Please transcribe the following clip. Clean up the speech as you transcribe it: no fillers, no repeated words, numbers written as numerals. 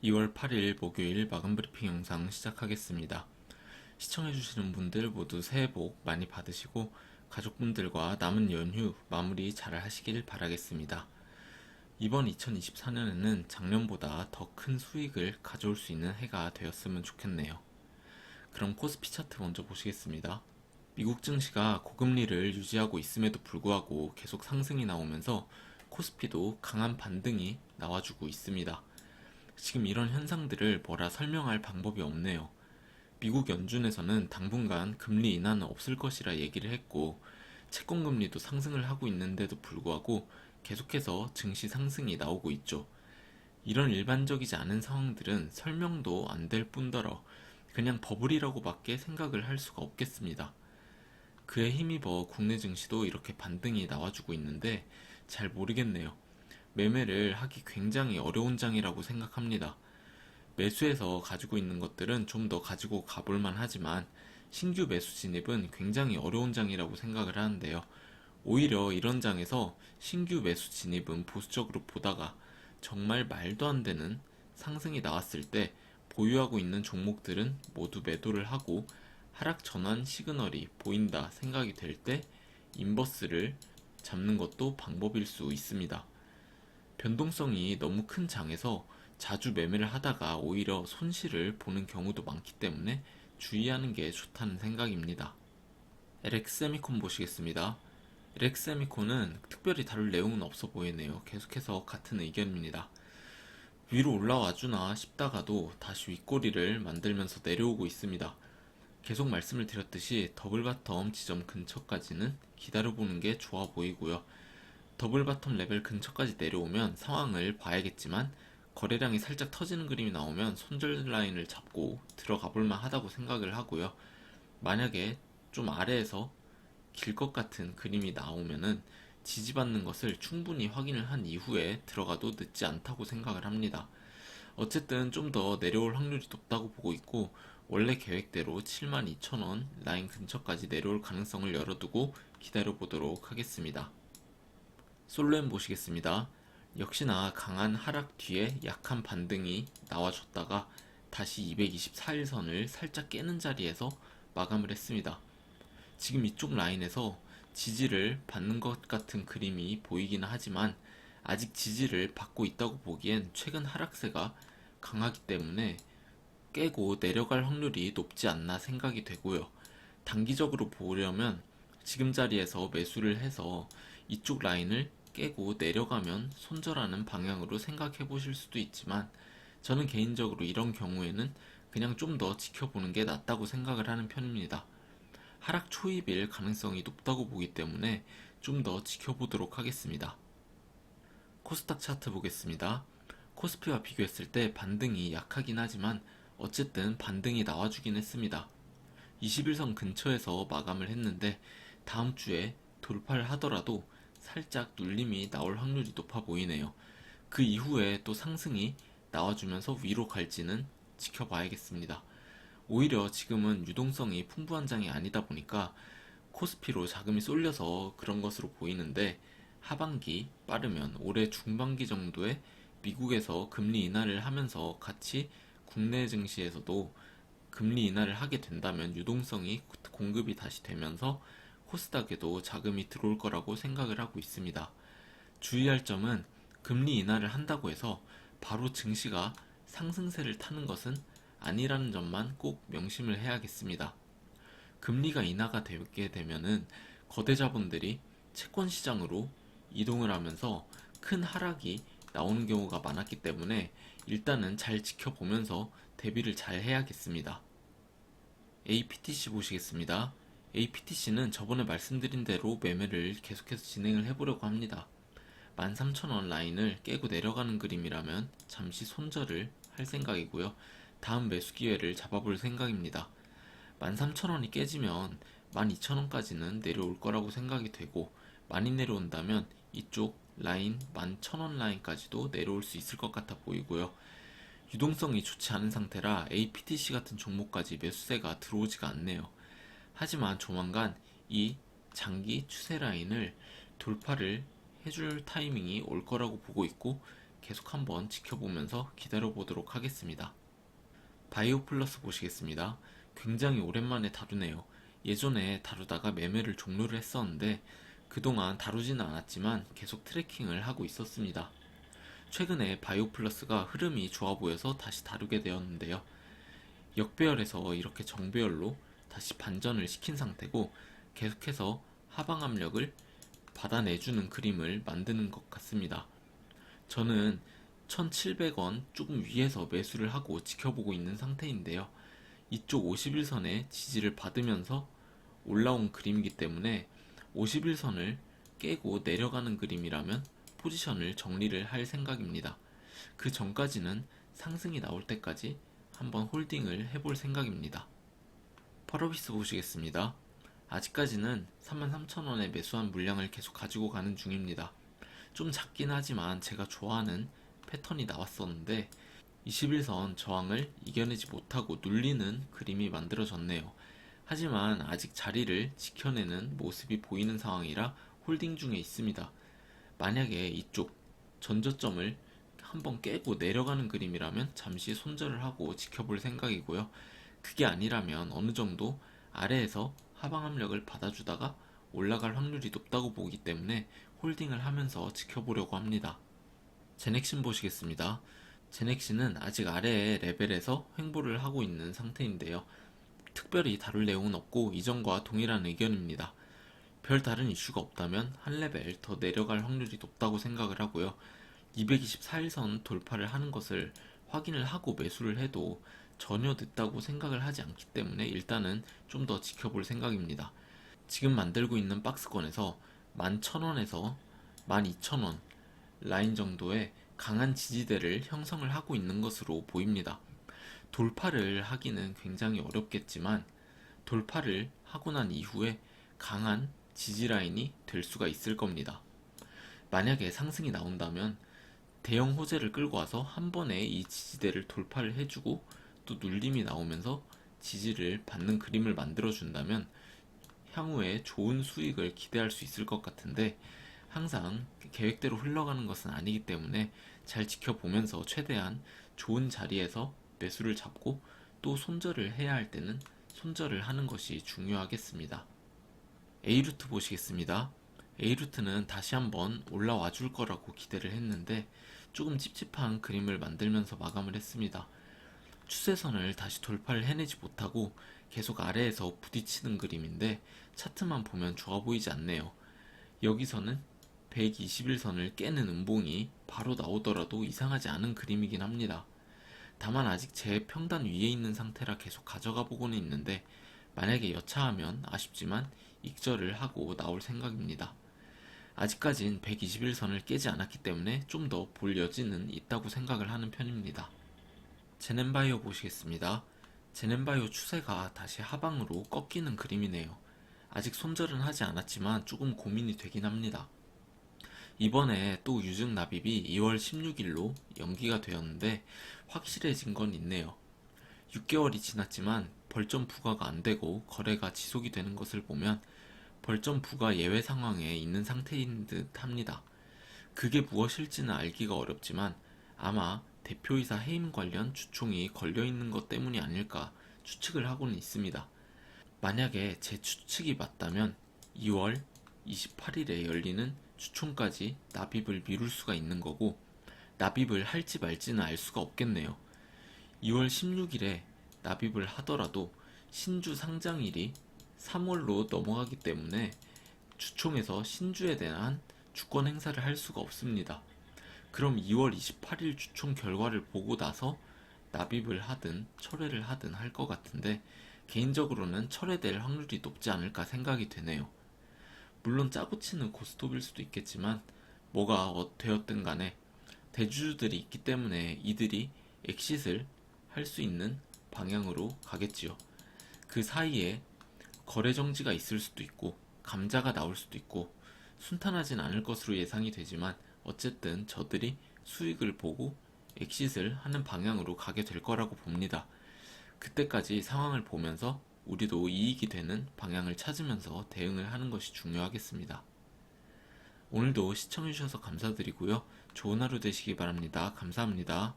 2월 8일 목요일 마감 브리핑 영상 시작하겠습니다. 시청해주시는 분들 모두 새해 복 많이 받으시고 가족분들과 남은 연휴 마무리 잘 하시길 바라겠습니다. 이번 2024년에는 작년보다 더 큰 수익을 가져올 수 있는 해가 되었으면 좋겠네요. 그럼 코스피 차트 먼저 보시겠습니다. 미국 증시가 고금리를 유지하고 있음에도 불구하고 계속 상승이 나오면서 코스피도 강한 반등이 나와주고 있습니다. 지금 이런 현상들을 뭐라 설명할 방법이 없네요. 미국 연준에서는 당분간 금리 인하는 없을 것이라 얘기를 했고, 채권금리도 상승을 하고 있는데도 불구하고 계속해서 증시 상승이 나오고 있죠. 이런 일반적이지 않은 상황들은 설명도 안 될 뿐더러 그냥 버블이라고밖에 생각을 할 수가 없겠습니다. 그에 힘입어 국내 증시도 이렇게 반등이 나와주고 있는데 잘 모르겠네요. 매매를 하기 굉장히 어려운 장이라고 생각합니다. 매수해서 가지고 있는 것들은 좀 더 가지고 가볼만 하지만 신규 매수 진입은 굉장히 어려운 장이라고 생각을 하는데요. 오히려 이런 장에서 신규 매수 진입은 보수적으로 보다가 정말 말도 안 되는 상승이 나왔을 때 보유하고 있는 종목들은 모두 매도를 하고 하락 전환 시그널이 보인다 생각이 될 때 인버스를 잡는 것도 방법일 수 있습니다. 변동성이 너무 큰 장에서 자주 매매를 하다가 오히려 손실을 보는 경우도 많기 때문에 주의하는 게 좋다는 생각입니다. LX세미콘 보시겠습니다. LX세미콘은 특별히 다룰 내용은 없어 보이네요. 계속해서 같은 의견입니다. 위로 올라와주나 싶다가도 다시 윗꼬리를 만들면서 내려오고 있습니다. 계속 말씀을 드렸듯이 더블바텀 지점 근처까지는 기다려보는 게 좋아 보이고요. 더블바텀 레벨 근처까지 내려오면 상황을 봐야겠지만 거래량이 살짝 터지는 그림이 나오면 손절 라인을 잡고 들어가 볼만 하다고 생각을 하고요. 만약에 좀 아래에서 길 것 같은 그림이 나오면은 지지받는 것을 충분히 확인을 한 이후에 들어가도 늦지 않다고 생각을 합니다. 어쨌든 좀 더 내려올 확률이 높다고 보고 있고 원래 계획대로 72,000원 라인 근처까지 내려올 가능성을 열어두고 기다려보도록 하겠습니다. 솔로엠 보시겠습니다. 역시나 강한 하락 뒤에 약한 반등이 나와줬다가 다시 224일선을 살짝 깨는 자리에서 마감을 했습니다. 지금 이쪽 라인에서 지지를 받는 것 같은 그림이 보이기는 하지만 아직 지지를 받고 있다고 보기엔 최근 하락세가 강하기 때문에 깨고 내려갈 확률이 높지 않나 생각이 되고요. 단기적으로 보려면 지금 자리에서 매수를 해서 이쪽 라인을 깨고 내려가면 손절하는 방향으로 생각해 보실 수도 있지만 저는 개인적으로 이런 경우에는 그냥 좀 더 지켜보는 게 낫다고 생각을 하는 편입니다. 하락 초입일 가능성이 높다고 보기 때문에 좀 더 지켜보도록 하겠습니다. 코스닥 차트 보겠습니다. 코스피와 비교했을 때 반등이 약하긴 하지만 어쨌든 반등이 나와주긴 했습니다. 21선 근처에서 마감을 했는데 다음 주에 돌파를 하더라도 살짝 눌림이 나올 확률이 높아 보이네요. 그 이후에 또 상승이 나와주면서 위로 갈지는 지켜봐야겠습니다. 오히려 지금은 유동성이 풍부한 장이 아니다 보니까 코스피로 자금이 쏠려서 그런 것으로 보이는데 하반기 빠르면 올해 중반기 정도에 미국에서 금리 인하를 하면서 같이 국내 증시에서도 금리 인하를 하게 된다면 유동성이 공급이 다시 되면서 코스닥에도 자금이 들어올 거라고 생각을 하고 있습니다. 주의할 점은 금리 인하를 한다고 해서 바로 증시가 상승세를 타는 것은 아니라는 점만 꼭 명심을 해야겠습니다. 금리가 인하가 되게 되면은 거대 자본들이 채권 시장으로 이동을 하면서 큰 하락이 나오는 경우가 많았기 때문에 일단은 잘 지켜보면서 대비를 잘 해야겠습니다. APTC 보시겠습니다. APTC는 저번에 말씀드린 대로 매매를 계속해서 진행을 해보려고 합니다. 13,000원 라인을 깨고 내려가는 그림이라면 잠시 손절을 할 생각이고요. 다음 매수 기회를 잡아볼 생각입니다. 13,000원이 깨지면 12,000원까지는 내려올 거라고 생각이 되고 많이 내려온다면 이쪽 라인 11,000원 라인까지도 내려올 수 있을 것 같아 보이고요. 유동성이 좋지 않은 상태라 APTC 같은 종목까지 매수세가 들어오지가 않네요. 하지만 조만간 이 장기 추세 라인을 돌파를 해줄 타이밍이 올 거라고 보고 있고 계속 한번 지켜보면서 기다려 보도록 하겠습니다. 바이오 플러스 보시겠습니다. 굉장히 오랜만에 다루네요. 예전에 다루다가 매매를 종료를 했었는데 그동안 다루지는 않았지만 계속 트래킹을 하고 있었습니다. 최근에 바이오 플러스가 흐름이 좋아 보여서 다시 다루게 되었는데요. 역배열에서 이렇게 정배열로 다시 반전을 시킨 상태고 계속해서 하방 압력을 받아내주는 그림을 만드는 것 같습니다. 저는 1700원 조금 위에서 매수를 하고 지켜보고 있는 상태인데요. 이쪽 51선의 지지를 받으면서 올라온 그림이기 때문에 51선을 깨고 내려가는 그림이라면 포지션을 정리를 할 생각입니다. 그 전까지는 상승이 나올 때까지 한번 홀딩을 해볼 생각입니다. 펄어비스 보시겠습니다. 아직까지는 33,000원에 매수한 물량을 계속 가지고 가는 중입니다. 좀 작긴 하지만 제가 좋아하는 패턴이 나왔었는데 21선 저항을 이겨내지 못하고 눌리는 그림이 만들어졌네요. 하지만 아직 자리를 지켜내는 모습이 보이는 상황이라 홀딩 중에 있습니다. 만약에 이쪽 전저점을 한번 깨고 내려가는 그림이라면 잠시 손절을 하고 지켜볼 생각이고요. 그게 아니라면 어느 정도 아래에서 하방 압력을 받아주다가 올라갈 확률이 높다고 보기 때문에 홀딩을 하면서 지켜보려고 합니다. 제넥신 보시겠습니다. 제넥신은 아직 아래의 레벨에서 횡보를 하고 있는 상태인데요. 특별히 다룰 내용은 없고 이전과 동일한 의견입니다. 별 다른 이슈가 없다면 한 레벨 더 내려갈 확률이 높다고 생각을 하고요. 224일선 돌파를 하는 것을 확인을 하고 매수를 해도 전혀 늦다고 생각을 하지 않기 때문에 일단은 좀 더 지켜볼 생각입니다. 지금 만들고 있는 박스권에서 11,000원에서 12,000원 라인 정도의 강한 지지대를 형성을 하고 있는 것으로 보입니다. 돌파를 하기는 굉장히 어렵겠지만 돌파를 하고 난 이후에 강한 지지 라인이 될 수가 있을 겁니다. 만약에 상승이 나온다면 대형 호재를 끌고 와서 한 번에 이 지지대를 돌파를 해주고 또 눌림이 나오면서 지지를 받는 그림을 만들어준다면 향후에 좋은 수익을 기대할 수 있을 것 같은데 항상 계획대로 흘러가는 것은 아니기 때문에 잘 지켜보면서 최대한 좋은 자리에서 매수를 잡고 또 손절을 해야 할 때는 손절을 하는 것이 중요하겠습니다. A루트 보시겠습니다. A루트는 다시 한번 올라와 줄 거라고 기대를 했는데 조금 찝찝한 그림을 만들면서 마감을 했습니다. 추세선을 다시 돌파를 해내지 못하고 계속 아래에서 부딪히는 그림인데 차트만 보면 좋아 보이지 않네요. 여기서는 121선을 깨는 음봉이 바로 나오더라도 이상하지 않은 그림이긴 합니다. 다만 아직 제 평단 위에 있는 상태라 계속 가져가 보고는 있는데 만약에 여차하면 아쉽지만 익절을 하고 나올 생각입니다. 아직까진 121선을 깨지 않았기 때문에 좀 더 볼 여지는 있다고 생각을 하는 편입니다. 제넨바이오 보시겠습니다. 제넨바이오 추세가 다시 하방으로 꺾이는 그림이네요. 아직 손절은 하지 않았지만 조금 고민이 되긴 합니다. 이번에 또 유증 납입이 2월 16일로 연기가 되었는데 확실해진 건 있네요. 6개월이 지났지만 벌점 부과가 안 되고 거래가 지속이 되는 것을 보면 벌점 부과 예외 상황에 있는 상태인 듯 합니다. 그게 무엇일지는 알기가 어렵지만 아마 대표이사 해임 관련 주총이 걸려있는 것 때문이 아닐까 추측을 하고는 있습니다. 만약에 제 추측이 맞다면 2월 28일에 열리는 주총까지 납입을 미룰 수가 있는 거고 납입을 할지 말지는 알 수가 없겠네요. 2월 16일에 납입을 하더라도 신주 상장일이 3월로 넘어가기 때문에 주총에서 신주에 대한 주권 행사를 할 수가 없습니다. 그럼 2월 28일 주총 결과를 보고 나서 납입을 하든 철회를 하든 할 것 같은데 개인적으로는 철회될 확률이 높지 않을까 생각이 되네요. 물론 짜고 치는 고스톱일 수도 있겠지만 뭐가 되었든 간에 대주주들이 있기 때문에 이들이 엑싯을 할 수 있는 방향으로 가겠지요. 그 사이에 거래 정지가 있을 수도 있고 감자가 나올 수도 있고 순탄하진 않을 것으로 예상이 되지만 어쨌든 저들이 수익을 보고 엑싯을 하는 방향으로 가게 될 거라고 봅니다. 그때까지 상황을 보면서 우리도 이익이 되는 방향을 찾으면서 대응을 하는 것이 중요하겠습니다. 오늘도 시청해주셔서 감사드리고요. 좋은 하루 되시기 바랍니다. 감사합니다.